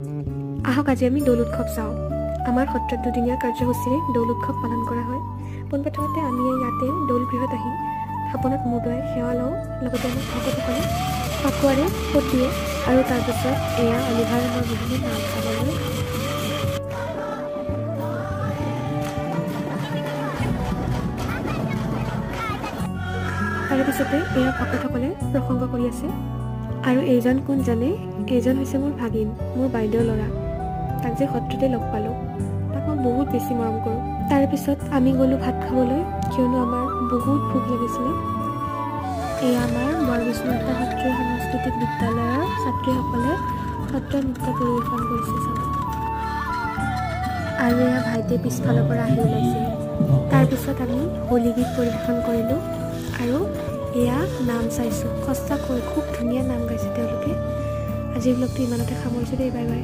আহক আজি আমি দৌল উৎসৱ চাওঁ। আমাৰ সত্ৰত দুদিনীয়া কাৰ্যসূচীৰে দৌল উৎসৱ পালন কৰা হয়। পোনপ্ৰথমতে আমি ইয়াতে দৌল গৃহত আহি থাপনাত মূৰ দোৱাই সেৱা লওঁ। লগতে আমাক ভকতসকলে ফাকুৱাৰে ফুট দিয়ে আৰু তাৰপিছত এয়া অলিভাৰ ৰঙৰ বিহুৱে নাম চাবলৈ তাৰে পিছতে এয়া ভকতসকলে প্ৰসংগ কৰি আছে। আৰু এইজন কোন জানে? এইজন হৈছে মোৰ ভাগিন, মোৰ বাইদেউৰ ল'ৰা। তাক যে সত্ৰতে লগ পালোঁ, তাক মই বহুত বেছি মৰম কৰোঁ। তাৰে পিছত আমি গ'লোঁ ভাত খাবলৈ, কিয়নো আমাৰ বহুত ভোক লাগিছিলে। এয়া আমাৰ বৰবিষ্ণুনাথ সত্ৰীয় সাংস্কৃতিক বিদ্যালয়ৰ ছাত্ৰীসকলে সত্ৰীয়া নৃত্য পৰিৱেশন কৰিছে চাব। আৰু এয়া ভাইটিয়ে পিছফালৰ পৰা আহি ওলাইছে। তাৰপিছত আমি হোলী গীত পৰিৱেশন কৰিলোঁ আৰু এয়া নাম চাইছোঁ। সঁচাকৈ খুব ধুনীয়া নাম গাইছে তেওঁলোকে। আজিৰ ব্লগটো ইমানতে সামৰিছোঁ দেই, বাই বাই।